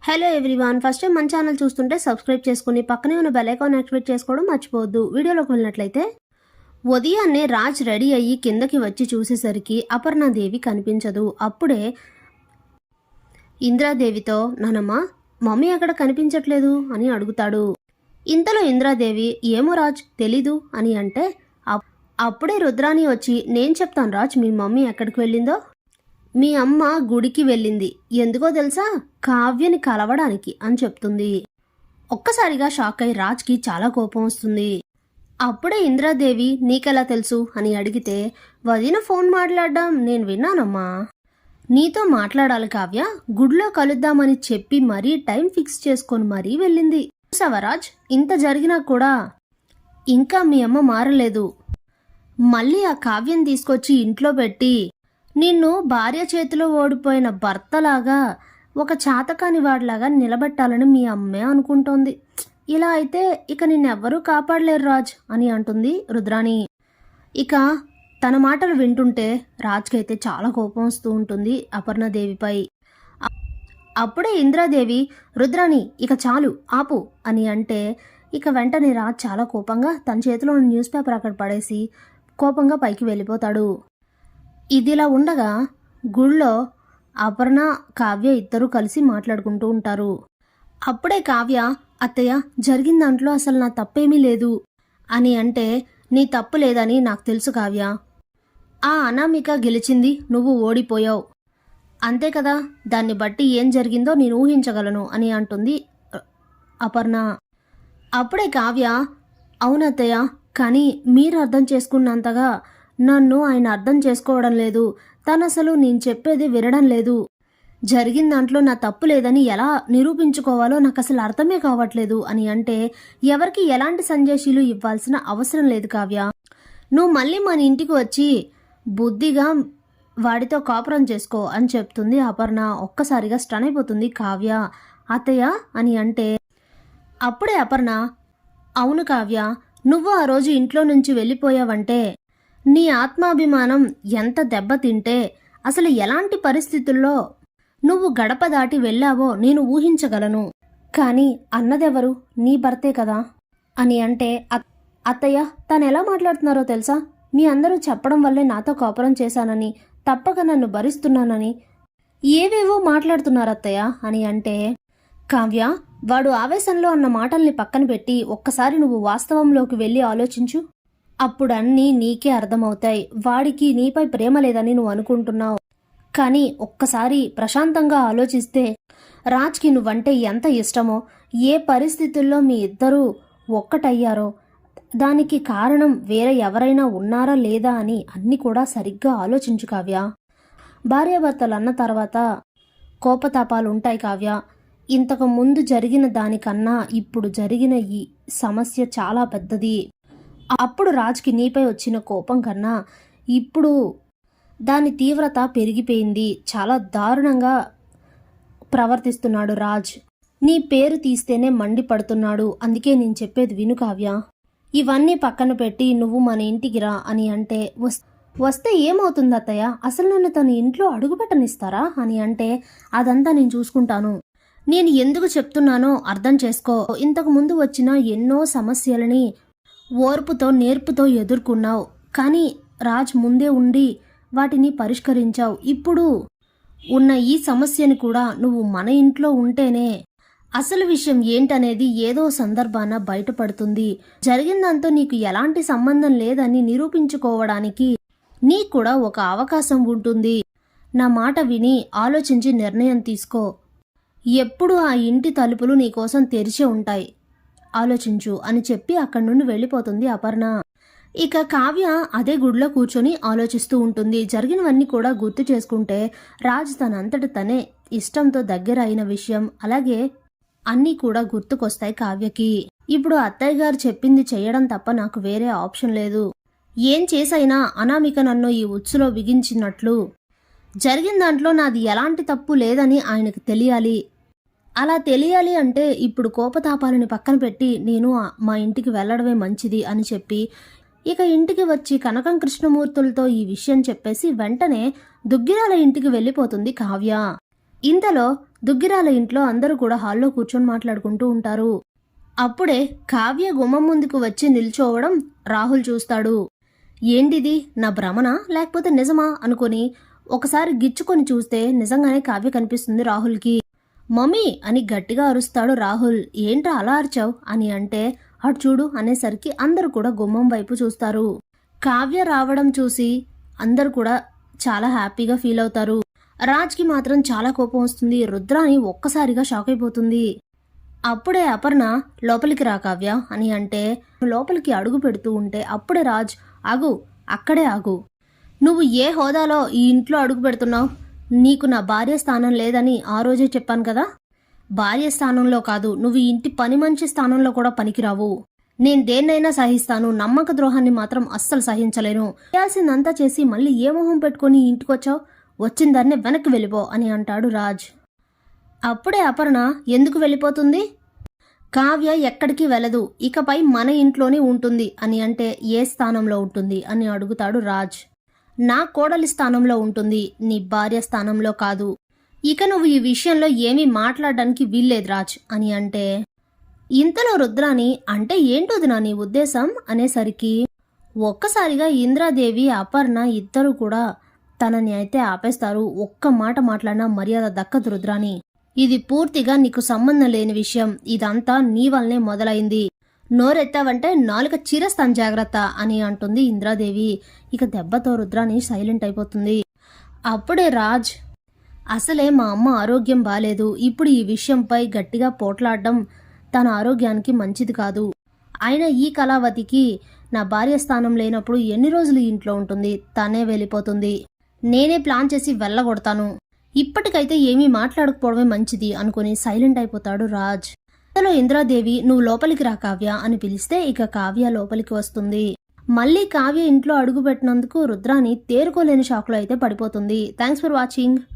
Hello everyone, first time మన channel చూస్తుంటే subscribe చేసుకుని పక్కనే ఉన్న బెల్ ఐకాన్ యాక్టివేట్ చేసుకోవడం మర్చిపోవద్దు. వీడియోలోకి వెళ్ళినట్లయితే ఉదయాన్నే రాజ్ రెడీ అయ్యి కిందకి వచ్చి చూసేసరికి అపర్ణాదేవి కనిపించదు. అప్పుడే ఇంద్రాదేవితో, నానమ్మ మమ్మీ అక్కడ కనిపించట్లేదు అని అడుగుతాడు. ఇంతలో ఇంద్రాదేవి, ఏమో రాజ్ తెలీదు అని అంటే అప్పుడే రుద్రాణి వచ్చి, నేను చెప్తాను రాజ్ మీ మమ్మీ ఎక్కడికి వెళ్ళిందో. మీ అమ్మ గుడికి వెళ్ళింది, ఎందుకో తెలుసా, కావ్యని కలవడానికి అని చెప్తుంది. ఒక్కసారిగా షాక్ అయి రాజ్కి చాలా కోపం వస్తుంది. అప్పుడే ఇంద్రాదేవి, నీకెలా తెలుసు అని అడిగితే, వదిన ఫోన్ మాట్లాడడం నేను విన్నానమ్మా. నీతో మాట్లాడాలి కావ్య, గుడిలో కలుద్దామని చెప్పి మరీ టైం ఫిక్స్ చేసుకొని మరీ వెళ్ళింది. చూసావా రాజ్, ఇంత జరిగినా కూడా ఇంకా మీ అమ్మ మారలేదు. మళ్ళీ ఆ కావ్యం తీసుకొచ్చి ఇంట్లో పెట్టి నిన్ను భార్య చేతిలో ఓడిపోయిన భర్తలాగా ఒక చాతకాని వాడిలాగా నిలబెట్టాలని మీ అమ్మే అనుకుంటోంది. ఇలా అయితే ఇక నిన్నెవ్వరూ కాపాడలేరు రాజ్ అని అంటుంది రుద్రాణి. ఇక తన మాటలు వింటుంటే రాజ్కైతే చాలా కోపం వస్తూ ఉంటుంది అపర్ణాదేవిపై. అప్పుడే ఇంద్రాదేవి, రుద్రాణి ఇక చాలు ఆపు అని అంటే ఇక వెంటనే రాజ్ చాలా కోపంగా తన చేతిలో న్యూస్ పేపర్ అక్కడ పడేసి కోపంగా పైకి వెళ్ళిపోతాడు. ఇదిలా ఉండగా గుళ్ళో అపర్ణ కావ్య ఇద్దరూ కలిసి మాట్లాడుకుంటూ ఉంటారు. అప్పుడే కావ్య, అత్తయ్య జరిగిన దాంట్లో అసలు నా తప్పేమీ లేదు అని అంటే, నీ తప్పు లేదని నాకు తెలుసు కావ్య, ఆ అనామిక గెలిచింది, నువ్వు ఓడిపోయావు అంతే కదా, దాన్ని బట్టి ఏం జరిగిందో నేను ఊహించగలను అని అంటుంది అపర్ణ. అప్పుడే కావ్య, అవునత్తయ్య, కానీ మీరు అర్థం చేసుకున్నంతగా నన్ను ఆయన అర్థం చేసుకోవడం లేదు, తను అసలు నేను చెప్పేది వినడం లేదు, జరిగిన దాంట్లో నా తప్పు లేదని ఎలా నిరూపించుకోవాలో నాకు అసలు అర్థమే కావట్లేదు అని అంటే, ఎవరికి ఎలాంటి సందేశాలు ఇవ్వాల్సిన అవసరం లేదు కావ్య, నువ్వు మళ్ళీ మన ఇంటికి వచ్చి బుద్ధిగా వాడితో కాపురం చేసుకో అని చెప్తుంది అపర్ణ. ఒక్కసారిగా స్టన్ అయిపోతుంది కావ్య. అత్తయ్య అని అంటే అప్పుడే అపర్ణ, అవును కావ్య, నువ్వు ఆ రోజు ఇంట్లో నుంచి వెళ్ళిపోయావంటే నీ ఆత్మాభిమానం ఎంత దెబ్బతింటే అసలు ఎలాంటి పరిస్థితుల్లో నువ్వు గడప దాటి వెళ్ళావో నేను ఊహించగలను. కానీ అన్నదెవరు, నీ భర్తే కదా అని అంటే, అత్తయ్య తను ఎలా మాట్లాడుతున్నారో తెలుసా, మీ అందరూ చెప్పడం వల్లే నాతో కాపురం చేశానని, తప్పక నన్ను భరిస్తున్నానని ఏవేవో మాట్లాడుతున్నారు అత్తయ్య అని అంటే, కావ్య వాడు ఆవేశంలో అన్న మాటల్ని పక్కన పెట్టి ఒక్కసారి నువ్వు వాస్తవంలోకి వెళ్ళి ఆలోచించు, అప్పుడు అన్నీ నీకే అర్థమవుతాయి. వాడికి నీపై ప్రేమ లేదని నువ్వు అనుకుంటున్నావు, కానీ ఒక్కసారి ప్రశాంతంగా ఆలోచిస్తే రాజ్కి నువ్వంటే ఎంత ఇష్టమో, ఏ పరిస్థితుల్లో మీ ఇద్దరూ ఒక్కటయ్యారో దానికి కారణం వేరే ఎవరైనా ఉన్నారా లేదా అని అన్నీ కూడా సరిగ్గా ఆలోచించు కావ్య. భార్యాభర్తలు అన్న తర్వాత కోపతాపాలు ఉంటాయి కావ్య. ఇంతకు ముందు జరిగిన దానికన్నా ఇప్పుడు జరిగిన ఈ సమస్య చాలా పెద్దది. అప్పుడు రాజ్కి నీపై వచ్చిన కోపం కన్నా ఇప్పుడు దాని తీవ్రత పెరిగిపోయింది. చాలా దారుణంగా ప్రవర్తిస్తున్నాడు రాజ్. నీ పేరు తీస్తేనే మండిపడుతున్నాడు. అందుకే నేను చెప్పేది విను కావ్య, ఇవన్నీ పక్కన పెట్టి నువ్వు మన ఇంటికి రా అని అంటే, వస్తే ఏమవుతుంది అత్తయ్య, అసలు నన్ను తన ఇంట్లో అడుగుపెట్టనిస్తారా అని అంటే, అదంతా నేను చూసుకుంటాను, నేను ఎందుకు చెప్తున్నానో అర్థం చేసుకో. ఇంతకు ముందు వచ్చిన ఎన్నో సమస్యలని ఓర్పుతో నేర్పుతో ఎదుర్కొన్నావు, కానీ రాజ్ ముందే ఉండి వాటిని పరిష్కరించావు. ఇప్పుడు ఉన్న ఈ సమస్యని కూడా నువ్వు మన ఇంట్లో ఉంటేనే అసలు విషయం ఏంటనేది ఏదో సందర్భాన బయటపడుతుంది. జరిగిందంతో నీకు ఎలాంటి సంబంధం లేదని నిరూపించుకోవడానికి నీకు కూడా ఒక అవకాశం ఉంటుంది. నా మాట విని ఆలోచించి నిర్ణయం తీసుకో. ఎప్పుడు ఆ ఇంటి తలుపులు నీకోసం తెరిచే ఉంటాయి, ఆలోచించు అని చెప్పి అక్కడి నుండి వెళ్ళిపోతుంది అపర్ణ. ఇక కావ్య అదే గుడిలో కూర్చొని ఆలోచిస్తూ ఉంటుంది. జరిగినవన్నీ కూడా గుర్తు చేసుకుంటే రాజ్ తనంతట తనే ఇష్టంతో దగ్గర అయిన విషయం అలాగే అన్నీ కూడా గుర్తుకొస్తాయి కావ్యకి. ఇప్పుడు అత్తయ్య గారు చెప్పింది చెయ్యడం తప్ప నాకు వేరే ఆప్షన్ లేదు. ఏం చేసైనా అనామిక నన్ను ఈ ఉచ్చులో బిగించినట్లు జరిగిన దాంట్లో నాది ఎలాంటి తప్పు లేదని ఆయనకు తెలియాలి. అలా తెలియాలి అంటే ఇప్పుడు కోపతాపాలని పక్కన పెట్టి నేను మా ఇంటికి వెళ్ళడమే మంచిది అని చెప్పి ఇక ఇంటికి వచ్చి కనకం కృష్ణమూర్తులతో ఈ విషయం చెప్పేసి వెంటనే దుగ్గిరాల ఇంటికి వెళ్ళిపోతుంది కావ్య. ఇంతలో దుగ్గిరాల ఇంట్లో అందరూ కూడా హాల్లో కూర్చొని మాట్లాడుకుంటూ ఉంటారు. అప్పుడే కావ్య గుమ్మం ముందుకు వచ్చి నిల్చోవడం రాహుల్ చూస్తాడు. ఏంటిది, నా భ్రమనా లేకపోతే నిజమా అనుకుని ఒకసారి గిచ్చుకొని చూస్తే నిజంగానే కావ్య కనిపిస్తుంది రాహుల్కి. మమ్మీ అని గట్టిగా అరుస్తాడు రాహుల్. ఏంట్రా అలా అరిచావు అని అంటే, అటు చూడు అనేసరికి అందరూ కూడా గుమ్మం వైపు చూస్తారు. కావ్య రావడం చూసి అందరూ కూడా చాలా హ్యాపీగా ఫీల్ అవుతారు. రాజ్కి మాత్రం చాలా కోపం వస్తుంది. రుద్రాని ఒక్కసారిగా షాక్ అయిపోతుంది. అప్పుడే అపర్ణ లోపలికి రా కావ్య అని అంటే లోపలికి అడుగు పెడుతూ ఉంటే అప్పుడే రాజ్ ఆగు, అక్కడే ఆగు. నువ్వు ఏ హోదాలో ఈ ఇంట్లో అడుగు పెడుతున్నావు? నీకు నా భార్య స్థానం లేదని ఆ రోజే చెప్పాను కదా. భార్య స్థానంలో కాదు, నువ్వు ఇంటి పని మంచి స్థానంలో కూడా పనికిరావు. నేను దేన్నైనా సహిస్తాను, నమ్మక ద్రోహాన్ని మాత్రం అస్సలు సహించలేను. చేయాల్సిందంతా చేసి మళ్ళీ ఏ మొహం పెట్టుకుని ఇంటికొచ్చావు? వచ్చిన దాన్నే వెనక్కి వెళ్ళిపో అని అంటాడు రాజ్. అప్పుడే అపర్ణ ఎందుకు వెళ్ళిపోతుంది? కావ్య ఎక్కడికి వెళ్ళదు, ఇకపై మన ఇంట్లోనే ఉంటుంది అని అంటే ఏ స్థానంలో ఉంటుంది అని అడుగుతాడు రాజ్. నా కోడలి స్థానంలో ఉంటుంది, నీ భార్య స్థానంలో కాదు. ఇక నువ్వు ఈ విషయంలో ఏమీ మాట్లాడడానికి వీల్లేదు రాజ్ అని అంటే ఇంతలో రుద్రాని అంటే ఏంటోదినా నీ ఉద్దేశం అనేసరికి ఒక్కసారిగా ఇంద్రాదేవి అపర్ణ ఇద్దరు కూడా తనని అయితే ఆపేస్తారు. ఒక్క మాట మాట్లాడినా మర్యాద దక్కదు రుద్రాని. ఇది పూర్తిగా నీకు సంబంధం లేని విషయం, ఇదంతా నీ వల్లనే మొదలైంది. నోరెత్తావంటే నాలుక చీరస్తాను జాగ్రత్త అని అంటుంది ఇంద్రాదేవి. ఇక దెబ్బతో రుద్రాని సైలెంట్ అయిపోతుంది. అప్పుడే రాజ్ అసలే మా అమ్మ ఆరోగ్యం బాలేదు, ఇప్పుడు ఈ విషయంపై గట్టిగా పోట్లాడడం తన ఆరోగ్యానికి మంచిది కాదు. అయినా ఈ కళావతికి నా భార్య స్థానం లేనప్పుడు ఎన్ని రోజులు ఇంట్లో ఉంటుంది? తనే వెళ్ళిపోతుంది. నేనే ప్లాన్ చేసి వెళ్ళగొడతాను. ఇప్పటికైతే ఏమీ మాట్లాడకపోవడమే మంచిది అనుకుని సైలెంట్ అయిపోతాడు రాజ్. ఇంతలో ఇంద్రాదేవి నువ్వు లోపలికి రా కావ్య అని పిలిస్తే ఇక కావ్య లోపలికి వస్తుంది. మళ్ళీ కావ్య ఇంట్లో అడుగు పెట్టినందుకు రుద్రాని తేరుకోలేని షాక్లో అయితే పడిపోతుంది. Thanks for watching.